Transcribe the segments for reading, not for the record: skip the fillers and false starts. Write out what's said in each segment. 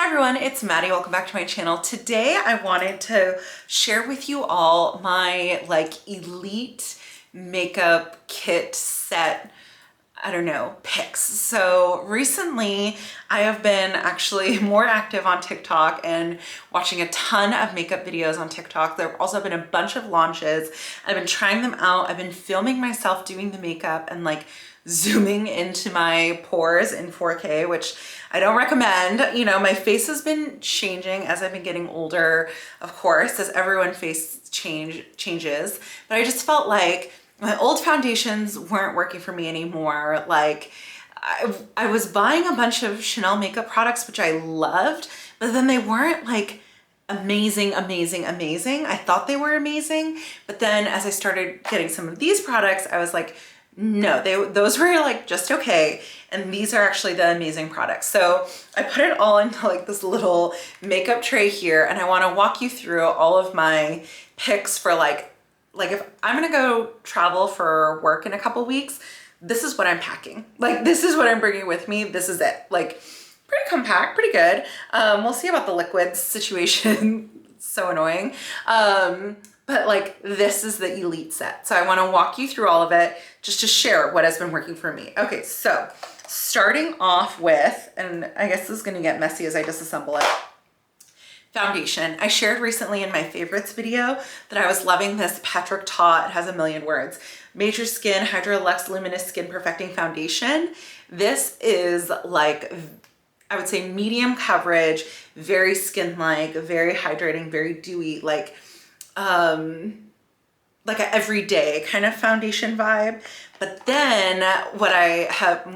Hi everyone, it's Maddie. Welcome back to my channel. Today I wanted to share with you all my elite makeup kit set, I don't know, picks. So recently I have been actually more active on TikTok and watching a ton of makeup videos on TikTok. There have also been a bunch of launches. I've been trying them out. I've been filming myself doing the makeup and zooming into my pores in 4K, which I don't recommend. You know, my face has been changing as I've been getting older, of course, as everyone's face changes. But I just felt like my old foundations weren't working for me anymore. I was buying a bunch of Chanel makeup products, which I loved, but then they weren't amazing. I thought they were amazing, but then as I started getting some of these products, I was like, no, those were just okay. And these are actually the amazing products. So I put it all into this little makeup tray here, and I want to walk you through all of my picks for if I'm gonna go travel for work in a couple weeks, this is what I'm packing. This is what I'm bringing with me. This is it. Pretty compact, pretty good. We'll see about the liquids situation. It's so annoying. But this is the elite set. So I want to walk you through all of it just to share what has been working for me. Okay, so starting off with, and I guess this is going to get messy as I disassemble it, foundation. I shared recently in my favorites video that I was loving this Patrick Ta, it has a million words, Major Skin Hydra Luxe Luminous Skin Perfecting Foundation. This is I would say medium coverage, very skin-like, very hydrating, very dewy, an everyday kind of foundation vibe. But then what I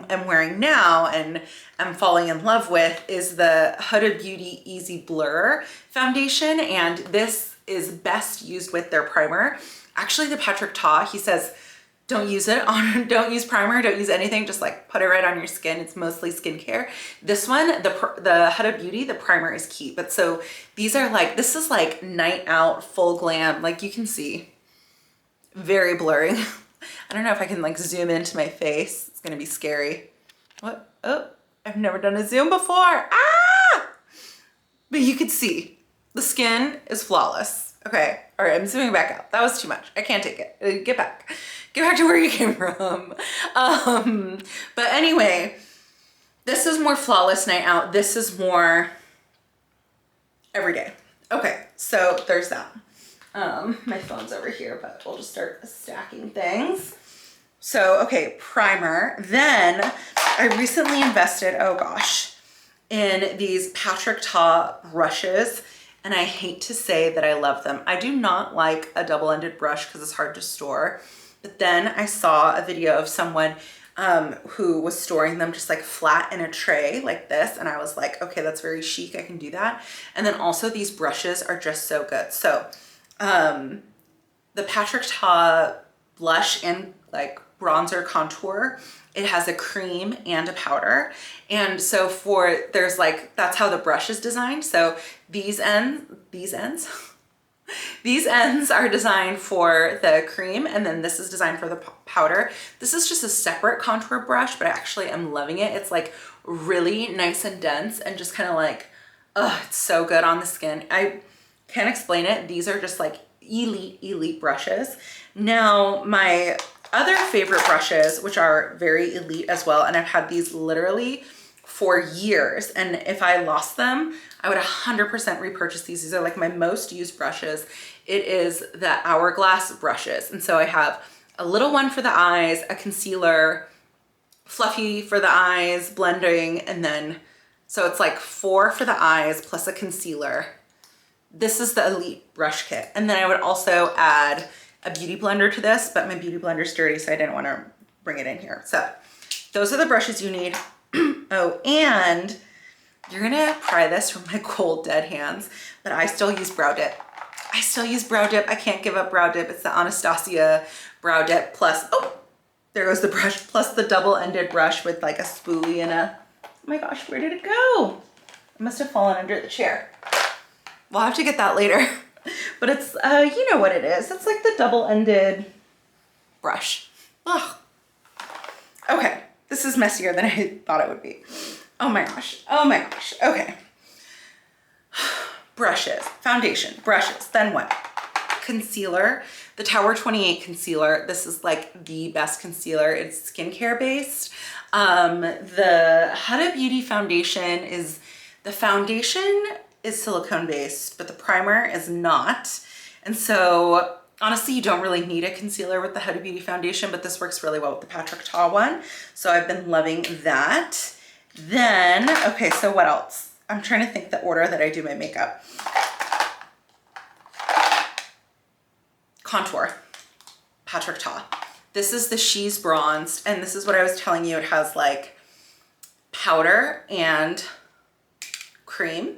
am wearing now and I'm falling in love with is the Huda Beauty Easy Blur foundation, and this is best used with their primer. Actually, the Patrick Ta, he says, don't use it on, don't use primer, don't use anything, just put it right on your skin. It's mostly skincare. This one, the Huda Beauty, the primer is key. But so these are this is night out, full glam. You can see, very blurry. I don't know if I can zoom into my face. It's gonna be scary. What? Oh, I've never done a zoom before. Ah! But you could see the skin is flawless. Okay, all right, I'm zooming back out. That was too much. I can't take it. Get back to where you came from. But anyway, this is more flawless night out. This is more everyday. Okay, so there's that. My phone's over here, but we'll just start stacking things. So, okay, primer. Then I recently invested, oh gosh, in these Patrick Ta brushes. And I hate to say that I love them. I do not like a double-ended brush because it's hard to store. But then I saw a video of someone who was storing them just flat in a tray like this. And I was like, okay, that's very chic. I can do that. And then also these brushes are just so good. So the Patrick Ta blush and bronzer contour, it has a cream and a powder. And so there's that's how the brush is designed. So these ends are designed for the cream, and then this is designed for the powder. This is just a separate contour brush, but I actually am loving it. It's really nice and dense and just kind of oh, it's so good on the skin. I can't explain it. These are just elite brushes. Now, my other favorite brushes, which are very elite as well, and I've had these literally for years, and if I lost them, I would 100% repurchase these. These are my most used brushes. It is the Hourglass brushes. And so I have a little one for the eyes, a concealer, fluffy for the eyes, blending, and then, so it's 4 for the eyes plus a concealer. This is the elite brush kit. And then I would also add a beauty blender to this, but my beauty blender's dirty, so I didn't want to bring it in here. So those are the brushes you need. Oh, and you're gonna pry this from my cold dead hands, but I still use brow dip. I can't give up brow dip. It's the Anastasia brow dip plus, oh, there goes the brush, plus the double-ended brush with a spoolie and a, oh my gosh, where did it go? It must have fallen under the chair. We'll have to get that later. But it's, you know what it is. It's the double-ended brush. Ugh. Okay, this is messier than I thought it would be. Oh my gosh, okay. brushes, foundation, brushes, then what? Concealer, the Tower 28 concealer. This is like the best concealer. It's skincare based. The Huda Beauty foundation is, the foundation is silicone based, but the primer is not. And so honestly, you don't really need a concealer with the Huda Beauty foundation, but this works really well with the Patrick Ta one. So I've been loving that. Then, okay, so what else? I'm trying to think the order that I do my makeup. Contour, Patrick Ta. This is the She's Bronzed, and this is what I was telling you. It has like powder and cream.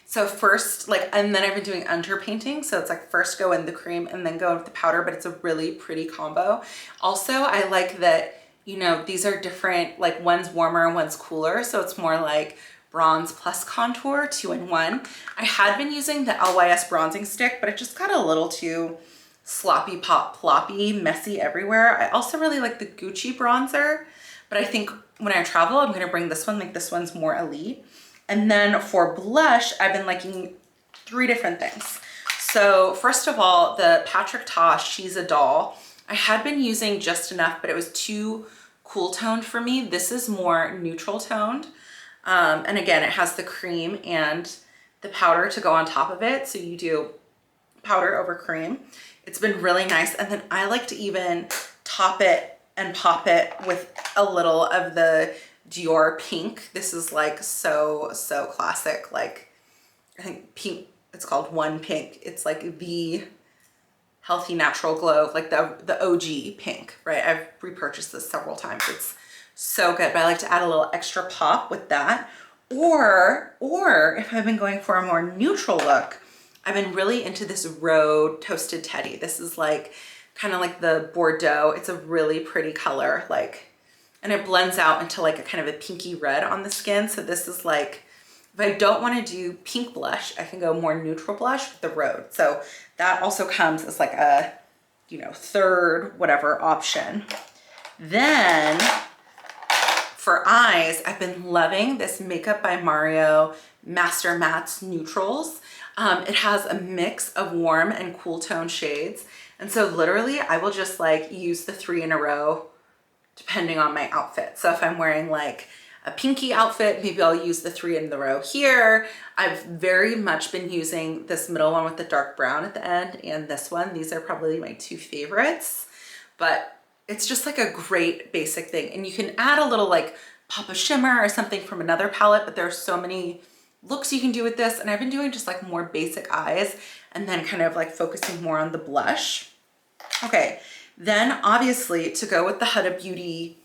So first, like, and then I've been doing underpainting. So it's like first go in the cream and then go in with the powder, but it's a really pretty combo. Also, I like that, you know, these are different, like one's warmer and one's cooler. So it's more like bronze plus contour, 2-in-1. I had been using the LYS bronzing stick, but it just got a little too sloppy, pop, ploppy, messy everywhere. I also really like the Gucci bronzer, but I think when I travel, I'm gonna bring this one, like this one's more elite. And then for blush, I've been liking 3 different things. So first of all, the Patrick Ta She's a Doll. I had been using just enough, but it was too cool toned for me. This is more neutral toned. And again, it has the cream and the powder to go on top of it. So you do powder over cream. It's been really nice. And then I like to even top it and pop it with a little of the Dior pink. This is like so classic. Like, I think pink, it's called One Pink. It's like the healthy natural glow, like the OG pink, right? I've repurchased this several times. It's so good, but I like to add a little extra pop with that. Or if I've been going for a more neutral look, I've been really into this Rhode Toasted Teddy. This is like kind of like the Bordeaux. It's a really pretty color, like, and it blends out into like a kind of a pinky red on the skin. So this is like, if I don't want to do pink blush, I can go more neutral blush with the Rhode. So that also comes as like a, you know, third whatever option. Then for eyes, I've been loving this Makeup by Mario Master Mattes Neutrals. It has a mix of warm and cool tone shades. And so literally I will just like use the 3 in a row depending on my outfit. So if I'm wearing like a pinky outfit, maybe I'll use the 3 in the row here. I've very much been using this middle one with the dark brown at the end and this one. These are probably my 2 favorites, but it's just like a great basic thing. And you can add a little like pop of shimmer or something from another palette, but there are so many looks you can do with this. And I've been doing just like more basic eyes and then kind of like focusing more on the blush. Okay, then obviously to go with the Huda Beauty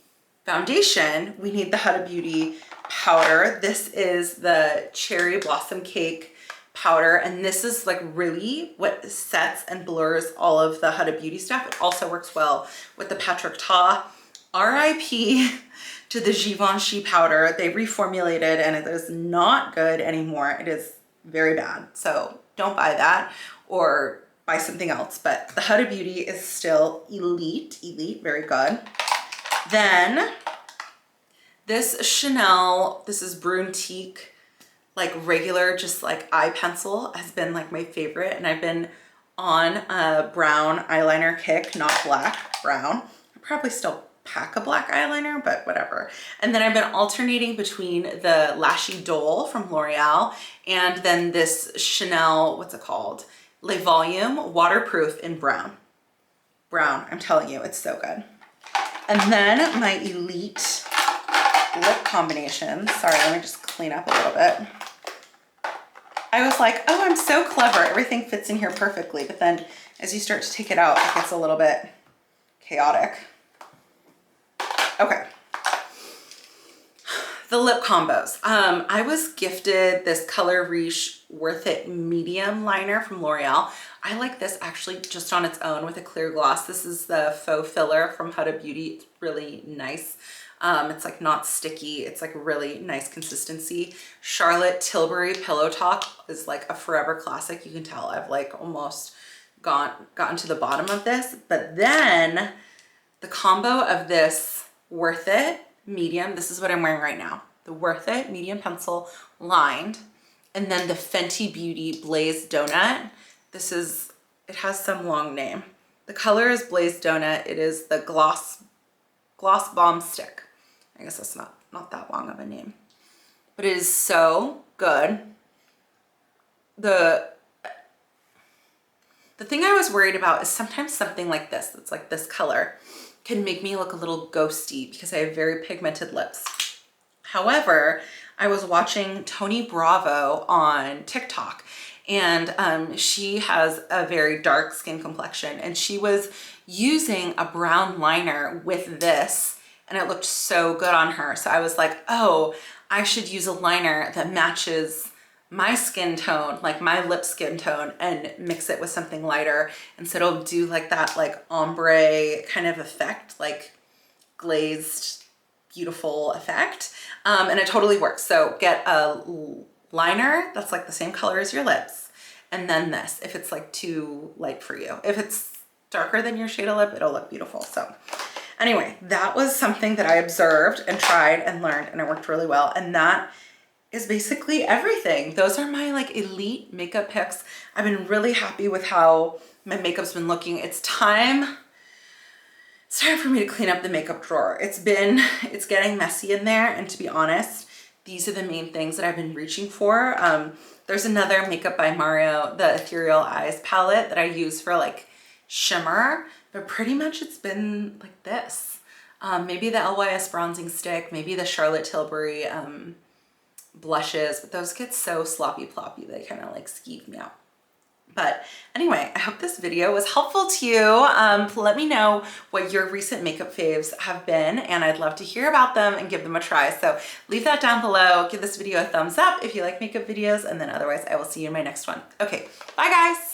foundation, we need the Huda Beauty powder. This is the Cherry Blossom Cake powder, and this is like really what sets and blurs all of the Huda Beauty stuff. It also works well with the Patrick Ta. RIP to the Givenchy powder. They reformulated and it is not good anymore. It is very bad. So don't buy that or buy something else. But the Huda Beauty is still elite, very good. Then this Chanel, this is Bruntique, like regular, just like eye pencil has been like my favorite. And I've been on a brown eyeliner kick, not black, brown. I probably still pack a black eyeliner, but whatever. And then I've been alternating between the Lashy Dole from L'Oreal and then this Chanel, what's it called? Le Volume Waterproof in brown. Brown, I'm telling you, it's so good. And then my elite lip combination. Sorry, let me just clean up a little bit. I was like, oh, I'm so clever. Everything fits in here perfectly. But then as you start to take it out, it gets a little bit chaotic. Okay. The lip combos. I was gifted this Color Riche Worth It Medium liner from L'Oreal. I like this actually just on its own with a clear gloss. This is the faux filler from Huda Beauty. It's really nice. It's like not sticky. It's like really nice consistency. Charlotte Tilbury Pillow Talk is like a forever classic. You can tell I've like almost gotten to the bottom of this. But then the combo of this Worth It medium, this is what I'm wearing right now, the Worth It medium pencil lined, And then the Fenty Beauty Blaze Donut. It has some long name. The color is Blaze Donut. It is the Gloss Bomb Stick. I guess that's not that long of a name. But it is so good. The thing I was worried about is sometimes something like this, that's like this color, can make me look a little ghosty because I have very pigmented lips. However, I was watching Tony Bravo on TikTok, and she has a very dark skin complexion, and she was using a brown liner with this, and it looked so good on her. So I was like, oh, I should use a liner that matches my skin tone, like my lip skin tone, and mix it with something lighter, and so it'll do like that like ombre kind of effect, like glazed beautiful effect. And it totally works. So get a liner that's like the same color as your lips, and then this, if it's like too light for you. If it's darker than your shade of lip, it'll look beautiful. So anyway, that was something that I observed and tried and learned, and it worked really well. And that is basically everything. Those are my like elite makeup picks. I've been really happy with how my makeup's been looking. It's time for me to clean up the makeup drawer. It's getting messy in there, and to be honest, these are the main things that I've been reaching for. There's another Makeup by Mario, the Ethereal Eyes palette, that I use for like shimmer, but pretty much it's been like this. Maybe the LYS bronzing stick, maybe the Charlotte Tilbury blushes, but those get so sloppy ploppy, they kind of like skeeve me out. But anyway, I hope this video was helpful to you. Let me know what your recent makeup faves have been, and I'd love to hear about them and give them a try. So leave that down below. Give this video a thumbs up if you like makeup videos, and then otherwise I will see you in my next one. Okay, bye guys.